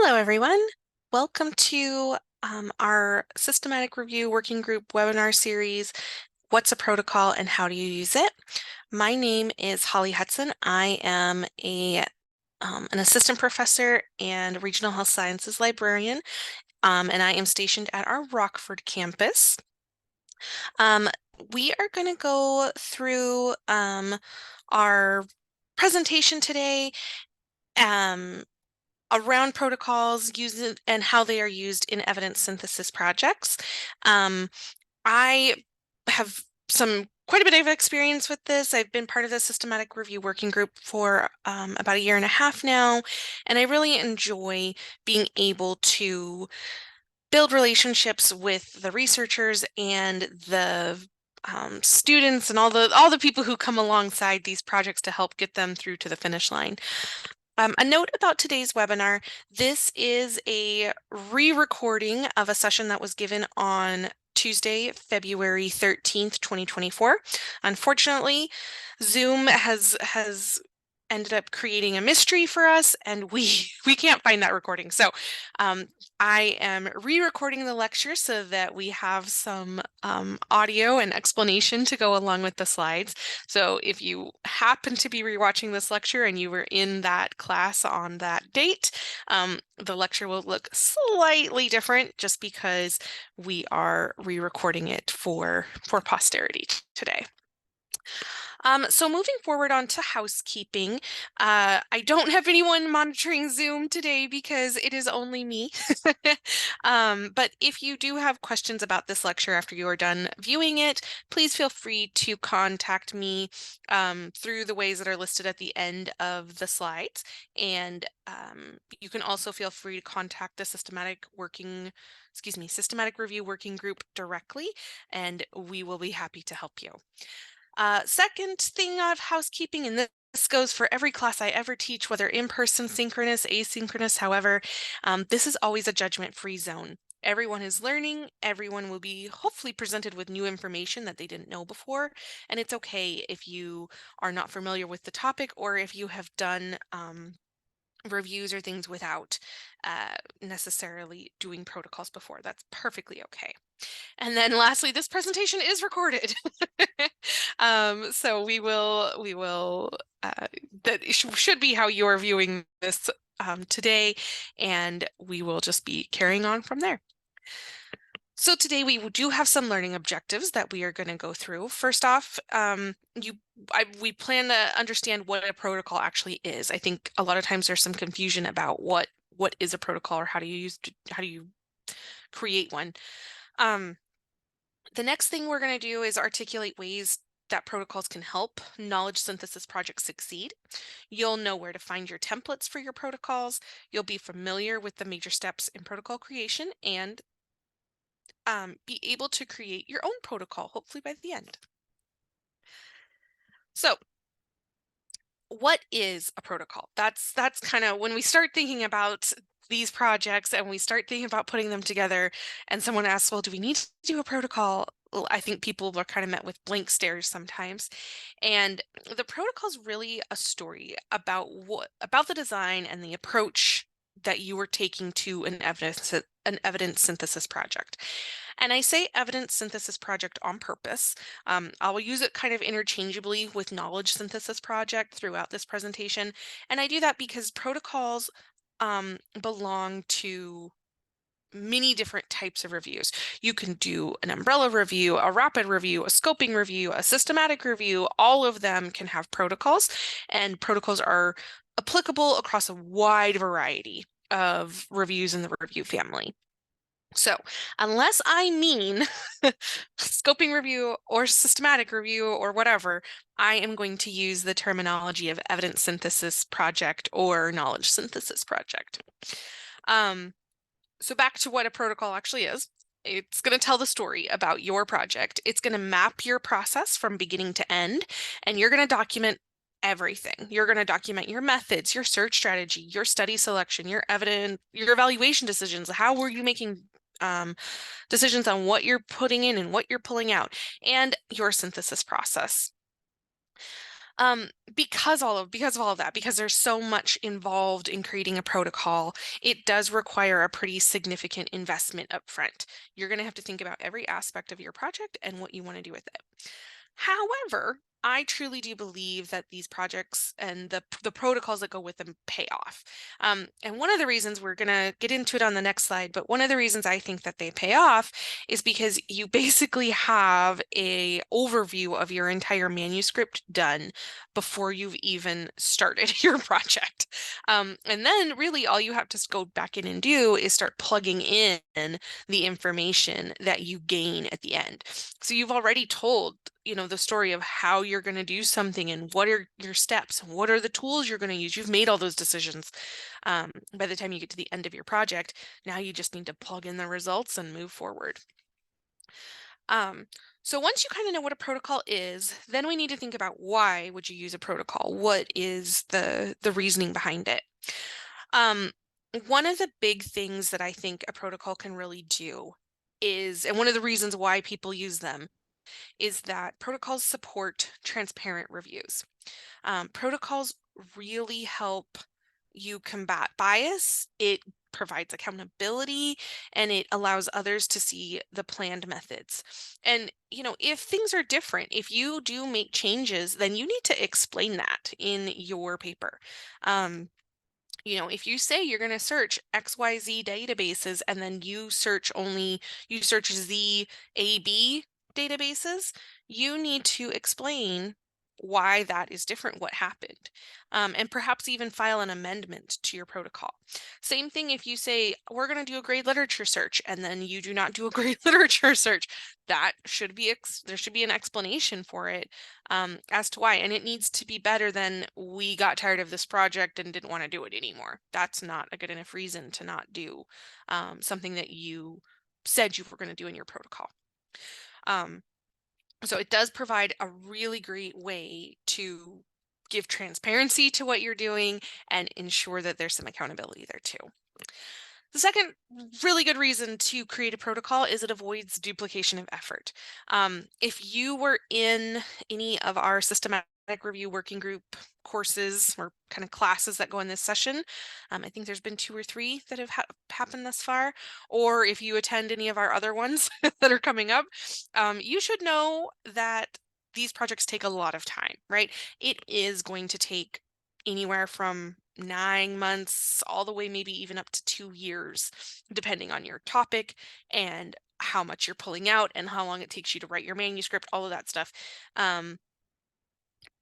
Hello, everyone. Welcome to our systematic review working group webinar series, What's a Protocol and How Do You Use It? My name is Holly Hudson. I am an assistant professor and regional health sciences librarian, and I am stationed at our Rockford campus. Um, we are going to go through our presentation today. Around protocols used and how they are used in evidence synthesis projects. I have quite a bit of experience with this. I've been part of the systematic review working group for about a year and a half now, and I really enjoy being able to build relationships with the researchers and the students and all the people who come alongside these projects to help get them through to the finish line. A note about today's webinar, this is a re-recording of a session that was given on Tuesday, February 13th, 2024. Unfortunately, Zoom has ended up creating a mystery for us, and we can't find that recording. So I am re-recording the lecture so that we have some audio and explanation to go along with the slides. So if you happen to be rewatching this lecture and you were in that class on that date, the lecture will look slightly different just because we are re-recording it for posterity today. So moving forward on to housekeeping, I don't have anyone monitoring Zoom today because it is only me. But if you do have questions about this lecture after you are done viewing it, please feel free to contact me through the ways that are listed at the end of the slides. And you can also feel free to contact the systematic review working group directly, and we will be happy to help you. Second thing of housekeeping, and this goes for every class I ever teach, whether in person, synchronous, asynchronous, however, this is always a judgment-free zone. Everyone is learning, everyone will be hopefully presented with new information that they didn't know before, and it's okay if you are not familiar with the topic or if you have done reviews or things without necessarily doing protocols before. That's perfectly okay. And then lastly, this presentation is recorded. So we will that should be how you're viewing this today, and we will just be carrying on from there. So today we do have some learning objectives that we are going to go through. First off, we plan to understand what a protocol actually is. I think a lot of times there's some confusion about what is a protocol or how do you create one. The next thing we're going to do is articulate ways that protocols can help knowledge synthesis projects succeed. You'll know where to find your templates for your protocols. You'll be familiar with the major steps in protocol creation and be able to create your own protocol, hopefully by the end. So what is a protocol? That's kind of when we start thinking about these projects and we start thinking about putting them together and someone asks, well, do we need to do a protocol? Well, I think people are kind of met with blank stares sometimes. And the protocol is really a story about the design and the approach that you are taking to an evidence synthesis project. And I say evidence synthesis project on purpose. I'll use it kind of interchangeably with knowledge synthesis project throughout this presentation. And I do that because protocols belong to many different types of reviews. You can do an umbrella review, a rapid review, a scoping review, a systematic review. All of them can have protocols, and protocols are applicable across a wide variety of reviews in the review family. So unless I mean scoping review or systematic review or whatever, I am going to use the terminology of evidence synthesis project or knowledge synthesis project. So back to what a protocol actually is. It's going to tell the story about your project. It's going to map your process from beginning to end, and you're going to document everything. You're going to document your methods, your search strategy, your study selection, your evidence, your evaluation decisions. How were you making decisions on what you're putting in and what you're pulling out, and your synthesis process. Because of all of that, because there's so much involved in creating a protocol, it does require a pretty significant investment up front. You're going to have to think about every aspect of your project and what you want to do with it. However, I truly do believe that these projects and the protocols that go with them pay off. And one of the reasons, we're gonna get into it on the next slide, but one of the reasons I think that they pay off is because you basically have a overview of your entire manuscript done before you've even started your project. And then really all you have to go back in and do is start plugging in the information that you gain at the end. So you've already told, the story of how you're going to do something and what are your steps, what are the tools you're going to use. You've made all those decisions. By the time you get to the end of your project, now you just need to plug in the results and move forward. So once you kind of know what a protocol is, then we need to think about, why would you use a protocol? What is the reasoning behind it? One of the big things that I think a protocol can really do is, and one of the reasons why people use them, is that protocols support transparent reviews. Protocols really help you combat bias. It provides accountability, and it allows others to see the planned methods. And, if things are different, if you do make changes, then you need to explain that in your paper. If you say you're going to search XYZ databases and then you search ZAB databases, you need to explain why that is different, what happened, and perhaps even file an amendment to your protocol. Same thing if you say, we're going to do a grade literature search, and then you do not do a grade literature search. That should be, there should be an explanation for it, as to why, and it needs to be better than, we got tired of this project and didn't want to do it anymore. That's not a good enough reason to not do something that you said you were going to do in your protocol. So it does provide a really great way to give transparency to what you're doing and ensure that there's some accountability there too. The second really good reason to create a protocol is it avoids duplication of effort. If you were in any of our systematic review working group courses or kind of classes that go in this session, I think there's been 2 or 3 that have happened thus far, or if you attend any of our other ones that are coming up, you should know that these projects take a lot of time, right? It is going to take anywhere from 9 months all the way maybe even up to 2 years, depending on your topic and how much you're pulling out and how long it takes you to write your manuscript, all of that stuff.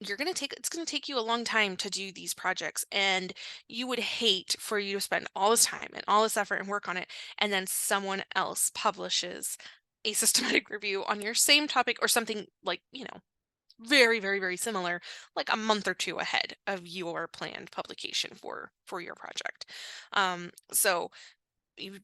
It's going to take you a long time to do these projects, and you would hate for you to spend all this time and all this effort and work on it, and then someone else publishes a systematic review on your same topic or something like, very, very, very similar, like a month or 2 ahead of your planned publication for your project. So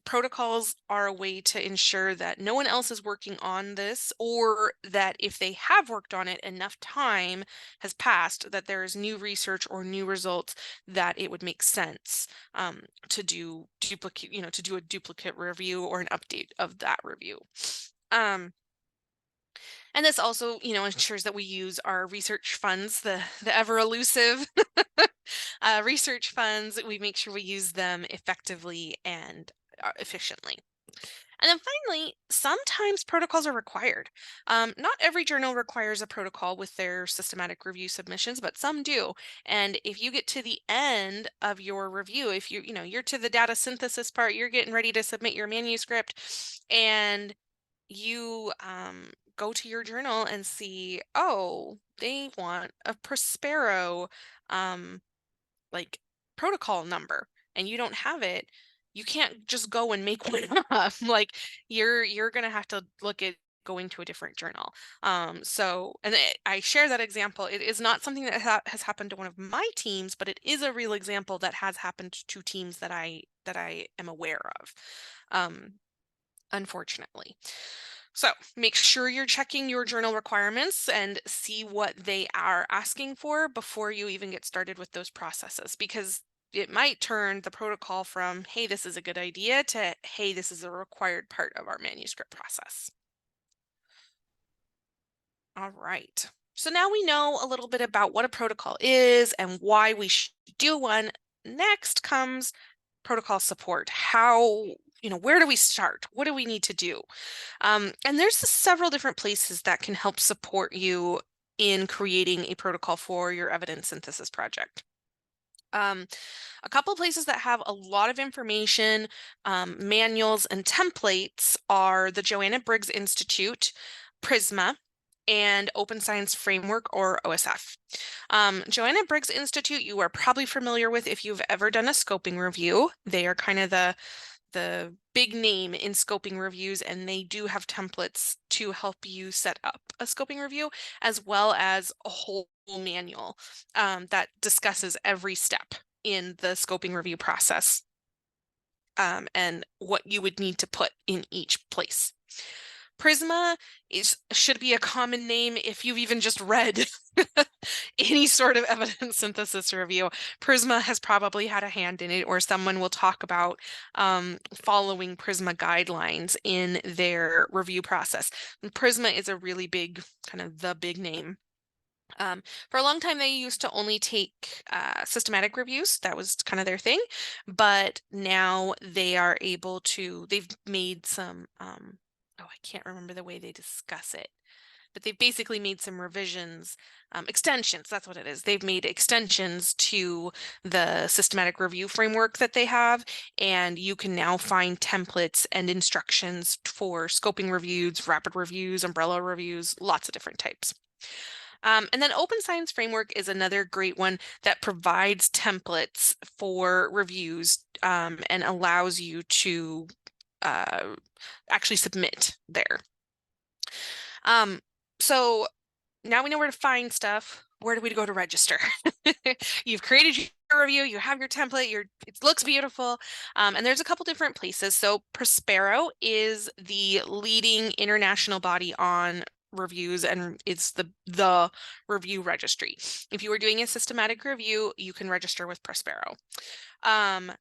protocols are a way to ensure that no one else is working on this, or that if they have worked on it, enough time has passed that there is new research or new results that it would make sense to do a duplicate review or an update of that review. And this also, ensures that we use our research funds, the ever elusive research funds. We make sure we use them effectively and efficiently. And then finally, sometimes protocols are required. Not every journal requires a protocol with their systematic review submissions, but some do. And if you get to the end of your review, if you're to the data synthesis part, you're getting ready to submit your manuscript, and you go to your journal and see, oh, they want a Prospero like protocol number, and you don't have it, you can't just go and make one up. Like, you're gonna have to look at going to a different journal. I share that example. It is not something that has happened to one of my teams, but it is a real example that has happened to teams that I am aware of, unfortunately. So make sure you're checking your journal requirements and see what they are asking for before you even get started with those processes, because it might turn the protocol from, hey, this is a good idea, to, hey, this is a required part of our manuscript process. All right. So now we know a little bit about what a protocol is and why we should do one. Next comes protocol support. Where do we start? What do we need to do? And there's several different places that can help support you in creating a protocol for your evidence synthesis project. A couple places that have a lot of information, manuals, and templates are the Joanna Briggs Institute, Prisma, and Open Science Framework, or OSF. Joanna Briggs Institute, you are probably familiar with if you've ever done a scoping review. They are kind of the big name in scoping reviews, and they do have templates to help you set up a scoping review, as well as a whole manual that discusses every step in the scoping review process and what you would need to put in each place. Prisma should be a common name if you've even just read any sort of evidence synthesis review. Prisma has probably had a hand in it, or someone will talk about following Prisma guidelines in their review process. And Prisma is a really big, kind of the big name. For a long time, they used to only take systematic reviews. That was kind of their thing. But now they are able to, they've made some, I can't remember the way they discuss it, but they've basically made some revisions, extensions, that's what it is. They've made extensions to the systematic review framework that they have, and you can now find templates and instructions for scoping reviews, rapid reviews, umbrella reviews, lots of different types. And then Open Science Framework is another great one that provides templates for reviews and allows you to actually submit there. So now we know where to find stuff. Where do we go to register? You've created your review, you have your template, it looks beautiful. And there's a couple different places. So Prospero is the leading international body on reviews, and it's the review registry. If you are doing a systematic review, you can register with Prospero.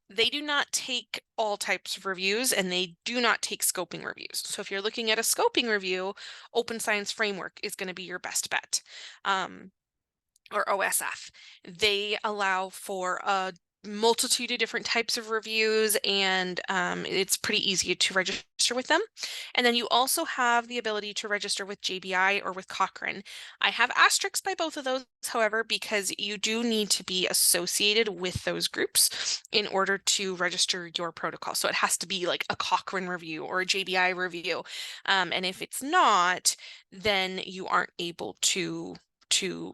They do not take all types of reviews, and they do not take scoping reviews. So if you're looking at a scoping review, Open Science Framework is going to be your best bet. Or OSF. They allow for a multitude of different types of reviews, and it's pretty easy to register with them. And then you also have the ability to register with JBI or with Cochrane. I have asterisks by both of those, however, because you do need to be associated with those groups in order to register your protocol. So it has to be like a Cochrane review or a JBI review. And if it's not, then you aren't able to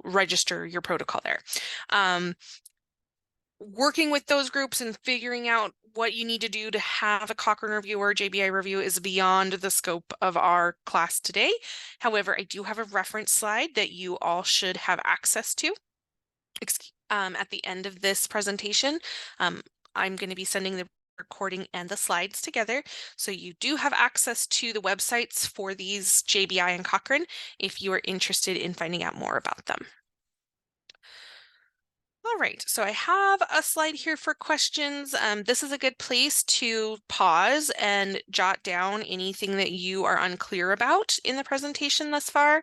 register your protocol there. Working with those groups and figuring out what you need to do to have a Cochrane review or a JBI review is beyond the scope of our class today. However, I do have a reference slide that you all should have access to at the end of this presentation. I'm going to be sending the recording and the slides together. So you do have access to the websites for these JBI and Cochrane if you are interested in finding out more about them. All right, so I have a slide here for questions. This is a good place to pause and jot down anything that you are unclear about in the presentation thus far,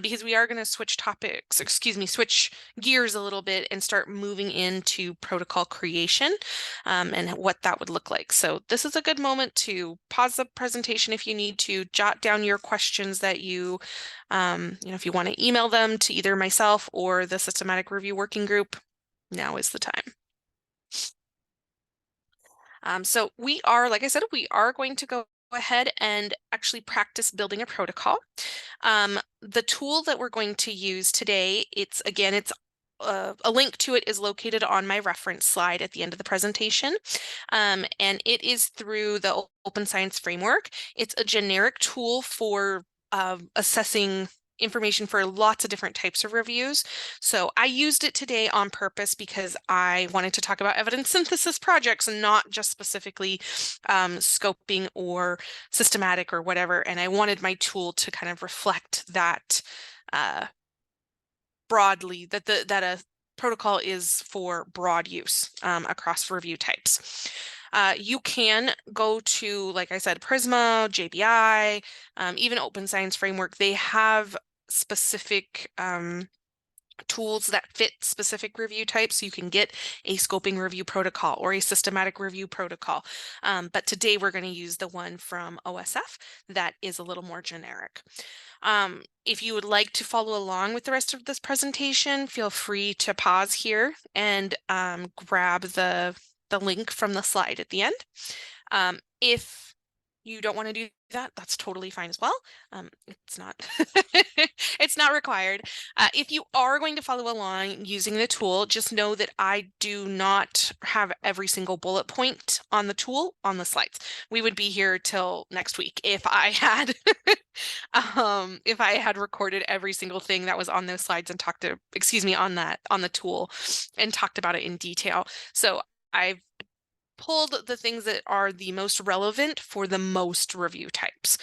because we are going to switch gears a little bit and start moving into protocol creation and what that would look like. So this is a good moment to pause the presentation if you need to, jot down your questions that if you want to email them to either myself or the systematic review working group. Now is the time. So like I said, we are going to go ahead and actually practice building a protocol. The tool that we're going to use today, a link to it is located on my reference slide at the end of the presentation. And it is through the Open Science Framework. It's a generic tool for assessing information for lots of different types of reviews. So I used it today on purpose because I wanted to talk about evidence synthesis projects and not just specifically scoping or systematic or whatever. And I wanted my tool to kind of reflect that broadly, that a protocol is for broad use across review types. You can go to, like I said, Prisma, JBI, even Open Science Framework. They have specific tools that fit specific review types. So you can get a scoping review protocol or a systematic review protocol. But today we're going to use the one from OSF that is a little more generic. If you would like to follow along with the rest of this presentation, feel free to pause here and grab the link from the slide at the end. If you don't want to do that, that's totally fine as well. It's not it's not required. If you are going to follow along using the tool, just know that I do not have every single bullet point on the tool on the slides. We would be here till next week if I had if I had recorded every single thing that was on those slides and talked to, excuse me, on the tool and talked about it in detail. So I've pulled the things that are the most relevant for the most review types.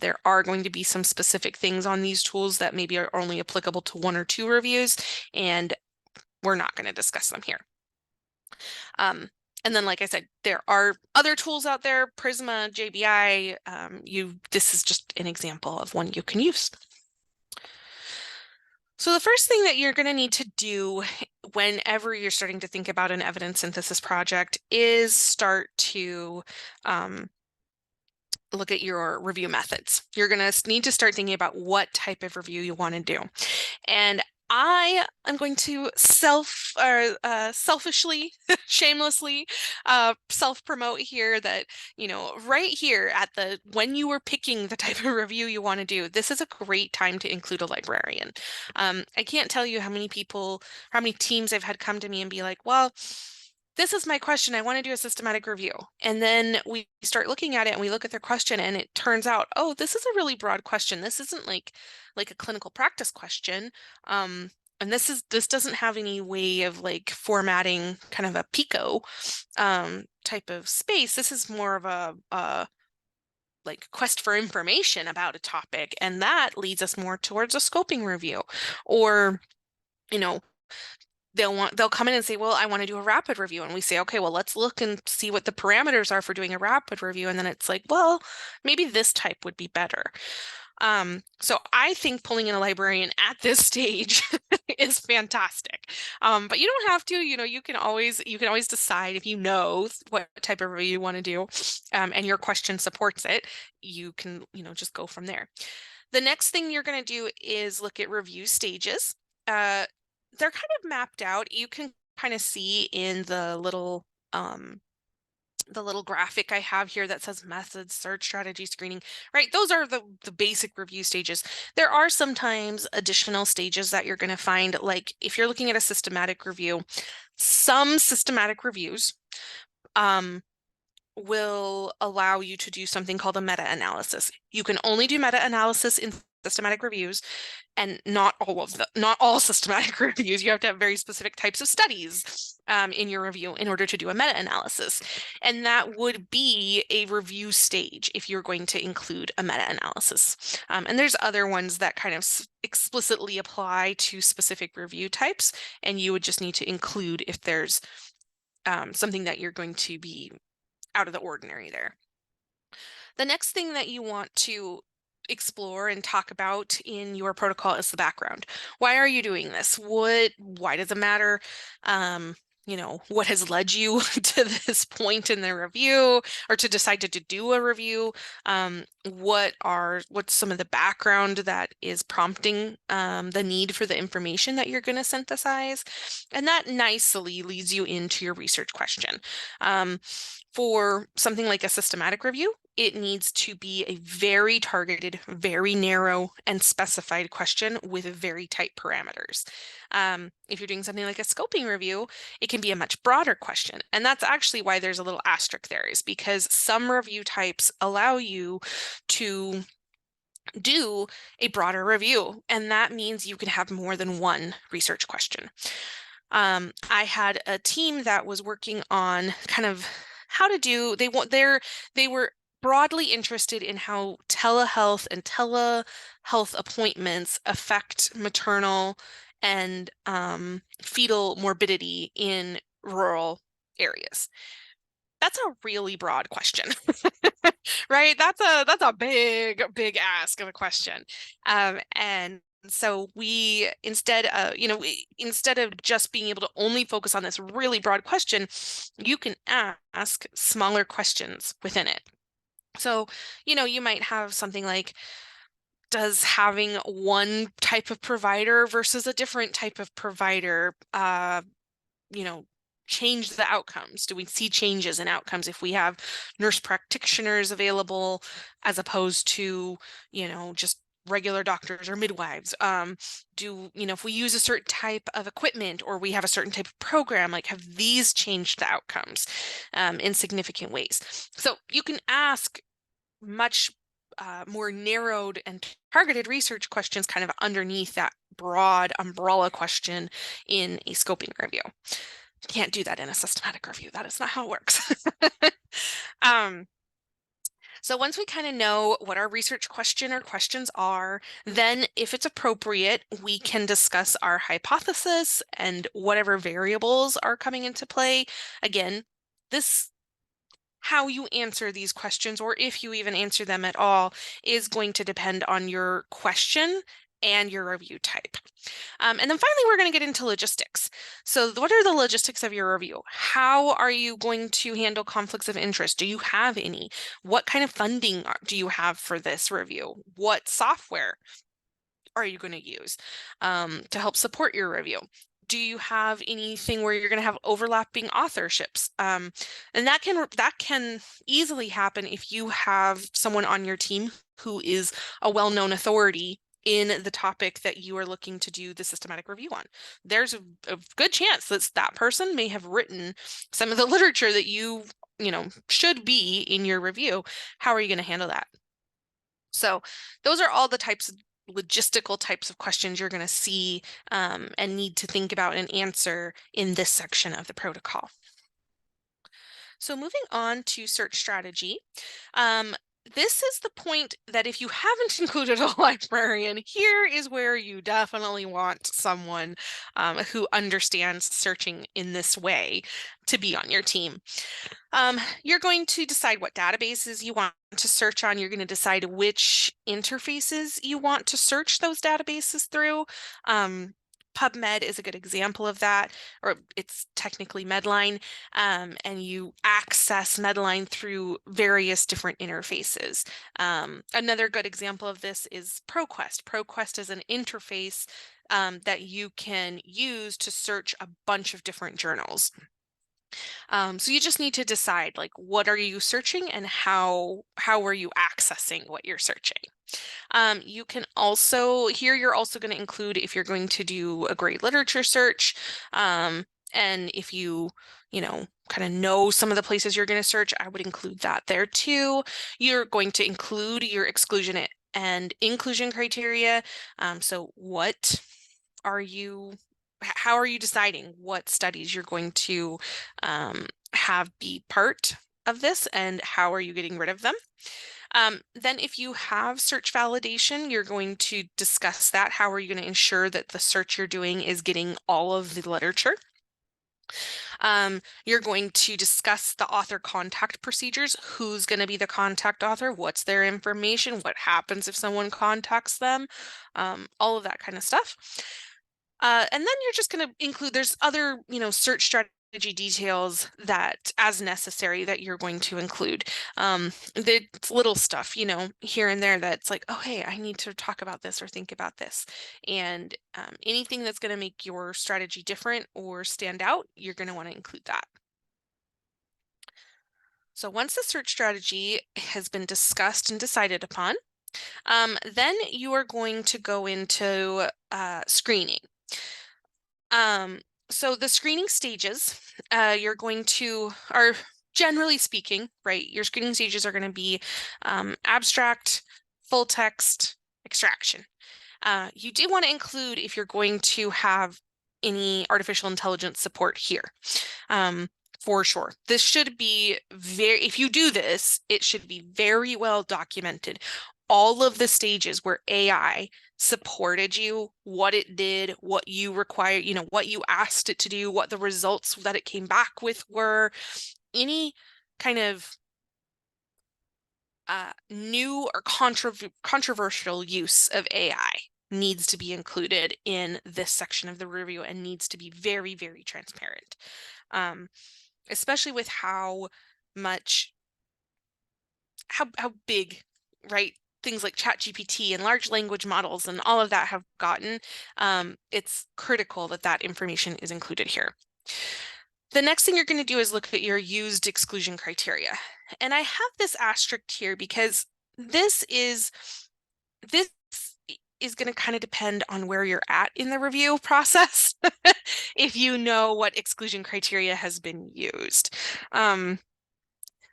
There are going to be some specific things on these tools that maybe are only applicable to 1 or 2 reviews, and we're not going to discuss them here. And then, like I said, there are other tools out there, Prisma, JBI. This is just an example of one you can use. So the first thing that you're going to need to do whenever you're starting to think about an evidence synthesis project is start to look at your review methods. You're going to need to start thinking about what type of review you want to do. And I am going to selfishly, shamelessly self-promote here that, right here at when you were picking the type of review you want to do, this is a great time to include a librarian. I can't tell you how many teams I've had come to me and be like, well, this is my question. I want to do a systematic review. And then we start looking at it and we look at their question and it turns out, oh, this is a really broad question. This isn't like a clinical practice question. And this doesn't have any way of like formatting kind of a PICO type of space. This is more of a like quest for information about a topic. And that leads us more towards a scoping review. Or, they'll come in and say, well, I want to do a rapid review. And we say, okay, well, let's look and see what the parameters are for doing a rapid review. And then it's like, well, maybe this type would be better. So I think pulling in a librarian at this stage is fantastic. But you don't have to, you can always decide if you know what type of review you want to do, and your question supports it, you can, just go from there. The next thing you're going to do is look at review stages. They're kind of mapped out. You can kind of see in the little graphic I have here that says methods, search, strategy, screening, right? Those are the basic review stages. There are sometimes additional stages that you're going to find, like if you're looking at a systematic review, some systematic reviews will allow you to do something called a meta-analysis. You can only do meta-analysis in systematic reviews, and not all systematic reviews. You have to have very specific types of studies in your review in order to do a meta-analysis. And that would be a review stage if you're going to include a meta-analysis. And there's other ones that kind of explicitly apply to specific review types, and you would just need to include if there's something that you're going to be out of the ordinary there. The next thing that you want to explore and talk about in your protocol is the background. Why are you doing this? Why does it matter? What has led you to this point in the review, or to decide to do a review? What's some of the background that is prompting the need for the information that you're going to synthesize? And that nicely leads you into your research question. For something like a systematic review, it needs to be a very targeted, very narrow, and specified question with very tight parameters. If you're doing something like a scoping review, it can be a much broader question. And that's actually why there's a little asterisk there, is because some review types allow you to do a broader review. And that means you can have more than one research question. I had a team that was working on kind of how to do, they were broadly interested in how telehealth and telehealth appointments affect maternal and fetal morbidity in rural areas. That's a really broad question, right? That's a big ask of a question. And So we instead of just being able to only focus on this really broad question, you can ask smaller questions within it. So, you might have something like, does having one type of provider versus a different type of provider, you know, change the outcomes? Do we see changes in outcomes if we have nurse practitioners available as opposed to, just regular doctors or midwives? If we use a certain type of equipment or we have a certain type of program, like have these changed the outcomes in significant ways? So you can ask much more narrowed and targeted research questions kind of underneath that broad umbrella question in a scoping review. Can't do that in a systematic review. That is not how it works. um, so once we kind of know what our research question or questions are, then if it's appropriate, we can discuss our hypothesis and whatever variables are coming into play. Again, how you answer these questions, or if you even answer them at all, is going to depend on your question and your review type. And then finally, we're going to get into logistics. So what are the logistics of your review? How are you going to handle conflicts of interest? Do you have any? What kind of funding do you have for this review? What software are you going to use to help support your review? Do you have anything where you're going to have overlapping authorships? And that can easily happen if you have someone on your team who is a well-known authority in the topic that you are looking to do the systematic review on. There's a good chance that person may have written some of the literature that should be in your review. How are you going to handle that? So those are all the types of logistical types of questions you're going to see and need to think about and answer in this section of the protocol. So moving on to search strategy. This is the point that if you haven't included a librarian, here is where you definitely want someone who understands searching in this way to be on your team. You're going to decide what databases you want to search on. You're going to decide which interfaces you want to search those databases through. PubMed is a good example of that, or it's technically Medline, and you access Medline through various different interfaces. Another good example of this is ProQuest. ProQuest is an interface that you can use to search a bunch of different journals. So you just need to decide, like, what are you searching and how are you accessing what you're searching? You can also, here you're also going to include if you're going to do a great literature search, and if you kind of know some of the places you're going to search, I would include that there too. You're going to include your exclusion and inclusion criteria. So how are you deciding what studies you're going to have be part of this, and how are you getting rid of them? Then if you have search validation, you're going to discuss that. How are you going to ensure that the search you're doing is getting all of the literature? You're going to discuss the author contact procedures. Who's going to be the contact author? What's their information? What happens if someone contacts them? All of that kind of stuff. And then you're just going to include, there's other, search strategy details that as necessary that you're going to include. It's little stuff, here and there that's like, oh, hey, I need to talk about this or think about this. And anything that's going to make your strategy different or stand out, you're going to want to include that. So once the search strategy has been discussed and decided upon, then you are going to go into screening. So the screening stages, are generally speaking, right? Your screening stages are going to be abstract, full text, extraction. You do want to include if you're going to have any artificial intelligence support here. For sure. This should be if you do this, it should be very well documented. All of the stages where AI supported you, what it did, what you require, what you asked it to do, what the results that it came back with were, any kind of new or controversial use of AI needs to be included in this section of the review and needs to be very, very transparent. Especially with how big, right? Things like ChatGPT and large language models and all of that have gotten, it's critical that that information is included here. The next thing you're going to do is look at your used exclusion criteria. And I have this asterisk here because this is going to kind of depend on where you're at in the review process, if you know what exclusion criteria has been used.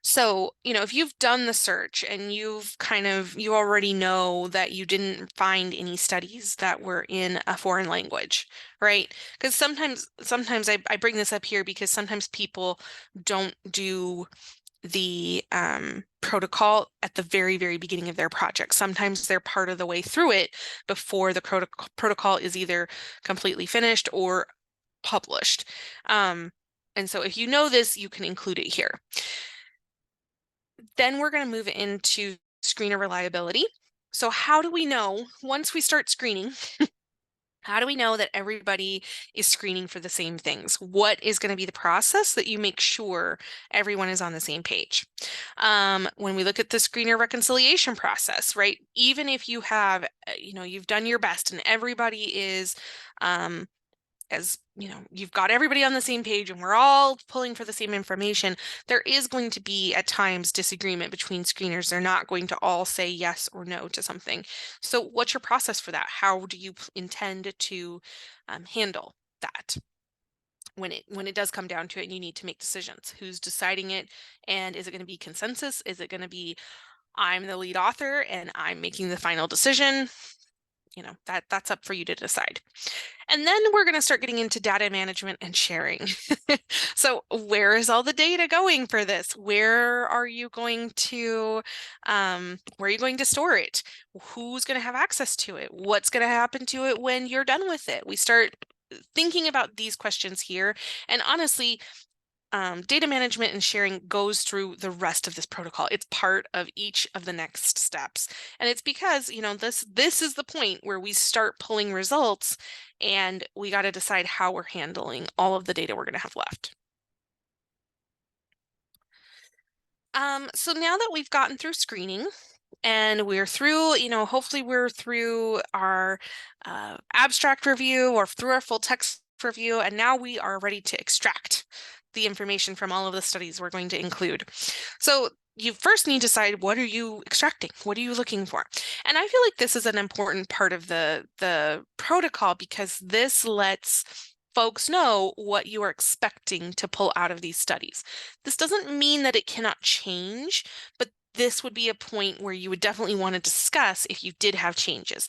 So, if you've done the search and you already know that you didn't find any studies that were in a foreign language, right? Because sometimes I bring this up here because sometimes people don't do the protocol at the very, very beginning of their project. Sometimes they're part of the way through it before the protocol is either completely finished or published. And so if you know this, you can include it here. Then we're going to move into screener reliability. So how do we know, once we start screening, how do we know that everybody is screening for the same things? What is going to be the process that you make sure everyone is on the same page? When we look at the screener reconciliation process, right? Even if you have, you've done your best and everybody is, you've got everybody on the same page and we're all pulling for the same information, there is going to be at times disagreement between screeners. They're not going to all say yes or no to something. So what's your process for that? How do you intend to handle that when it does come down to it and you need to make decisions? Who's deciding it? And is it going to be consensus? Is it going to be I'm the lead author and I'm making the final decision? That's up for you to decide. And then we're going to start getting into data management and sharing. So where is all the data going for this? Where are you going to store it? Who's going to have access to it? What's going to happen to it when you're done with it? We start thinking about these questions here. And honestly, data management and sharing goes through the rest of this protocol. It's part of each of the next steps. And it's because, this is the point where we start pulling results and we got to decide how we're handling all of the data we're going to have left. So now that we've gotten through screening and we're through, hopefully we're through our abstract review or through our full text review, and now we are ready to extract the information from all of the studies we're going to include. So you first need to decide, what are you extracting? What are you looking for? And I feel like this is an important part of the protocol because this lets folks know what you are expecting to pull out of these studies. This doesn't mean that it cannot change, but this would be a point where you would definitely want to discuss if you did have changes.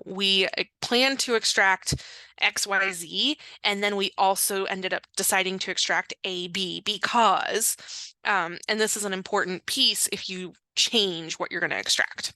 We plan to extract XYZ, and then we also ended up deciding to extract AB because, and this is an important piece if you change what you're going to extract.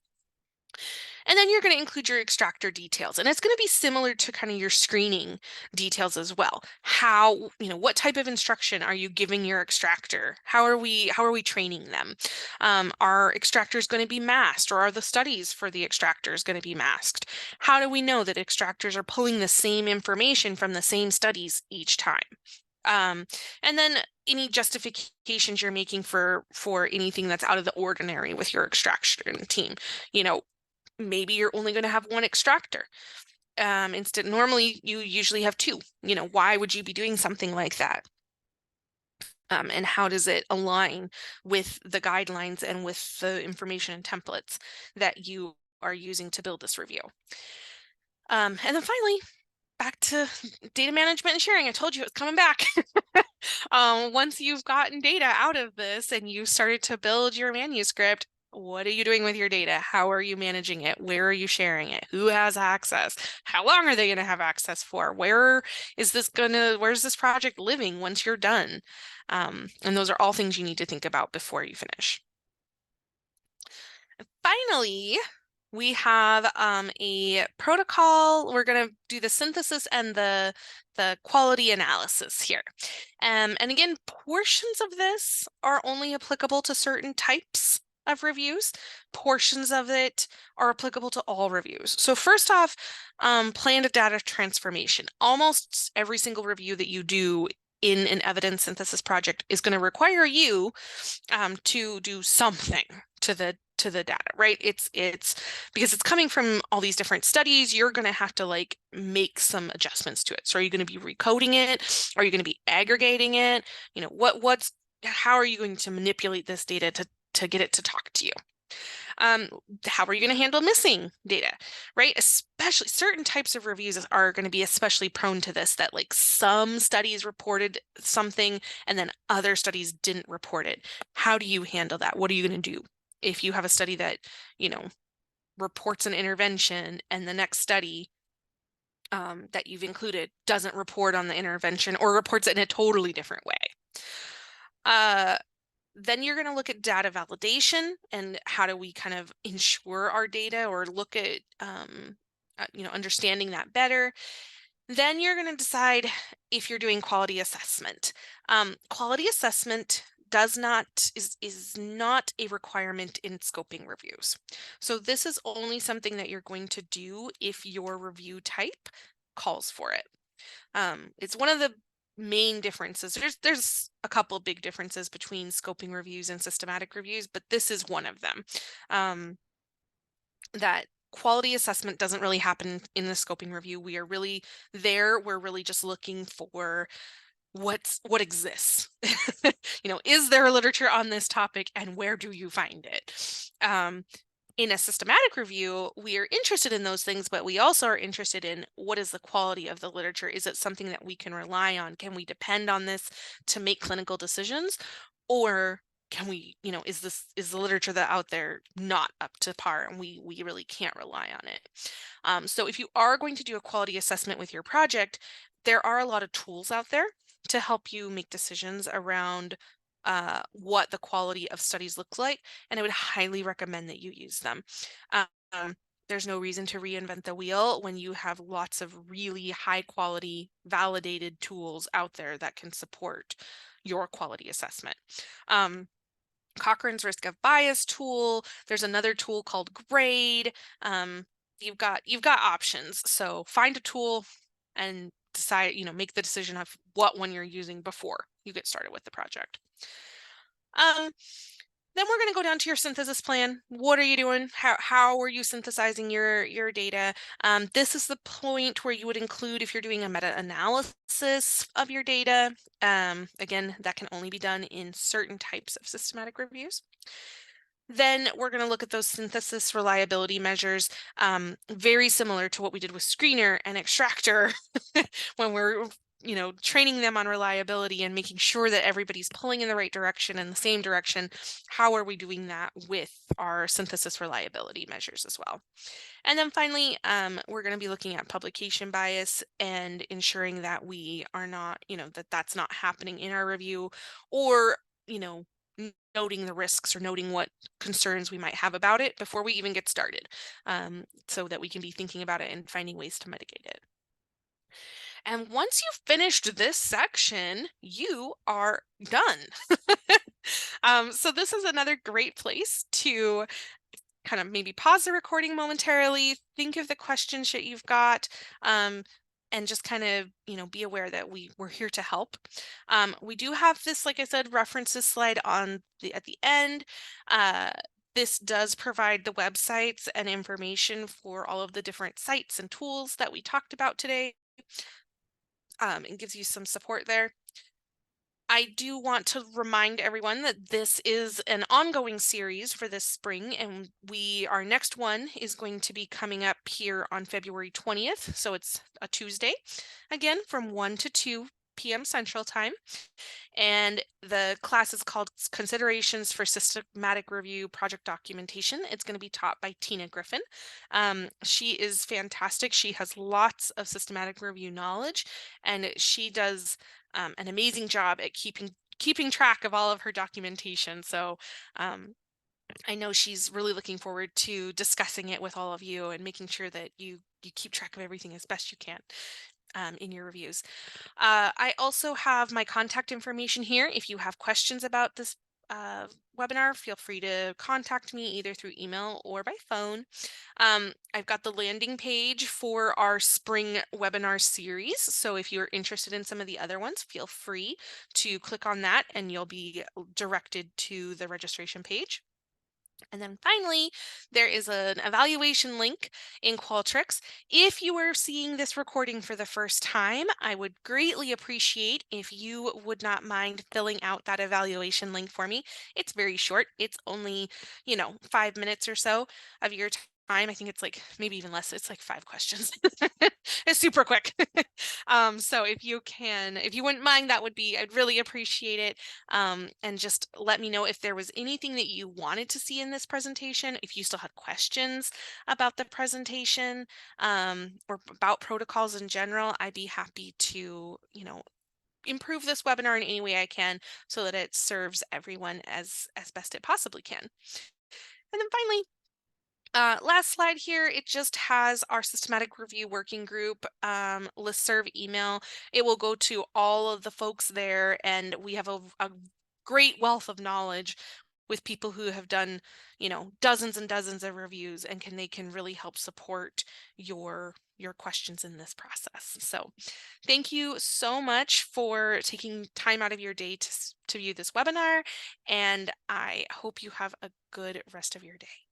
And then you're going to include your extractor details. And it's going to be similar to kind of your screening details as well. How, what type of instruction are you giving your extractor? How are we training them? Are extractors going to be masked, or are the studies for the extractors going to be masked? How do we know that extractors are pulling the same information from the same studies each time? And then any justifications you're making for anything that's out of the ordinary with your extraction team. Maybe you're only going to have one extractor. Instead, normally you usually have two. Why would you be doing something like that? And how does it align with the guidelines and with the information and templates that you are using to build this review? And then finally, back to data management and sharing. I told you it was coming back. Once you've gotten data out of this and you started to build your manuscript, what are you doing with your data? How are you managing it? Where are you sharing it? Who has access? How long are they going to have access for? Where's this project living once you're done? And those are all things you need to think about before you finish. Finally, we have a protocol. We're going to do the synthesis and the quality analysis here. And again, portions of this are only applicable to certain types of reviews. Portions of it are applicable to all reviews. So first off, planned data transformation. Almost every single review that you do in an evidence synthesis project is going to require you to do something to the data, right? It's because it's coming from all these different studies, you're going to have to like make some adjustments to it. So are you going to be recoding it? Are you going to be aggregating it? You know, how are you going to manipulate this data to get it to talk to you? How are you going to handle missing data, right? Especially certain types of reviews are going to be especially prone to this, that like some studies reported something and then other studies didn't report it. How do you handle that? What are you going to do if you have a study that, you know, reports an intervention and the next study that you've included doesn't report on the intervention or reports it in a totally different way? Then you're going to look at data validation and how do we kind of ensure our data or look at, you know, understanding that better. Then you're going to decide if you're doing quality assessment. Quality assessment is not a requirement in scoping reviews. So this is only something that you're going to do if your review type calls for it. It's one of the main differences. There's a couple big differences between scoping reviews and systematic reviews, but this is one of them. That quality assessment doesn't really happen in the scoping review. We are really there. We're really just looking for what exists. You know, is there a literature on this topic and where do you find it? In a systematic review, we are interested in those things, but we also are interested in what is the quality of the literature? Is it something that we can rely on? Can we depend on this to make clinical decisions? Or can we, you know, is the literature that out there not up to par and we really can't rely on it? So if you are going to do a quality assessment with your project, there are a lot of tools out there to help you make decisions around what the quality of studies look like, and I would highly recommend that you use them. Um, there's no reason to reinvent the wheel when you have lots of really high quality validated tools out there that can support your quality assessment. Cochrane's risk of bias tool. There's another tool called Grade. You've got options. So find a tool and decide, you know, make the decision of what one you're using before you get started with the project. Um, then we're going to go down to your synthesis plan. What are you doing? How are you synthesizing your data? This is the point where you would include if you're doing a meta-analysis of your data. Again, that can only be done in certain types of systematic reviews. Then we're going to look at those synthesis reliability measures, very similar to what we did with Screener and Extractor when we're, you know, training them on reliability and making sure that everybody's pulling in the right direction and the same direction. How are we doing that with our synthesis reliability measures as well? And then finally, we're going to be looking at publication bias and ensuring that we are not, you know, that's not happening in our review, or, you know, noting the risks or noting what concerns we might have about it before we even get started, so that we can be thinking about it and finding ways to mitigate it. And once you've finished this section, you are done. So this is another great place to kind of maybe pause the recording momentarily, think of the questions that you've got, and just kind of, you know, be aware that we're here to help. We do have this, like I said, references slide at the end. This does provide the websites and information for all of the different sites and tools that we talked about today, and gives you some support there. I do want to remind everyone that this is an ongoing series for this spring, and our next one is going to be coming up here on February 20th. So it's a Tuesday, again, from 1 to 2 p.m. Central Time. And the class is called Considerations for Systematic Review Project Documentation. It's going to be taught by Tina Griffin. She is fantastic. She has lots of systematic review knowledge, and she does an amazing job at keeping track of all of her documentation. So I know she's really looking forward to discussing it with all of you and making sure that you keep track of everything as best you can in your reviews. I also have my contact information here if you have questions about this webinar, feel free to contact me either through email or by phone. I've got the landing page for our spring webinar series. So if you're interested in some of the other ones, feel free to click on that and you'll be directed to the registration page. And then finally, there is an evaluation link in Qualtrics. If you are seeing this recording for the first time, I would greatly appreciate if you would not mind filling out that evaluation link for me. It's very short. It's only, 5 minutes or so of your time. I think it's like maybe even less. It's like 5 questions. It's super quick. So if you wouldn't mind, I'd really appreciate it. And just let me know if there was anything that you wanted to see in this presentation, if you still had questions about the presentation, or about protocols in general. I'd be happy to, improve this webinar in any way I can so that it serves everyone as best it possibly can. And then finally, last slide here, it just has our systematic review working group listserv email. It will go to all of the folks there, and we have a great wealth of knowledge with people who have done, dozens and dozens of reviews, and they can really help support your questions in this process. So thank you so much for taking time out of your day to view this webinar, and I hope you have a good rest of your day.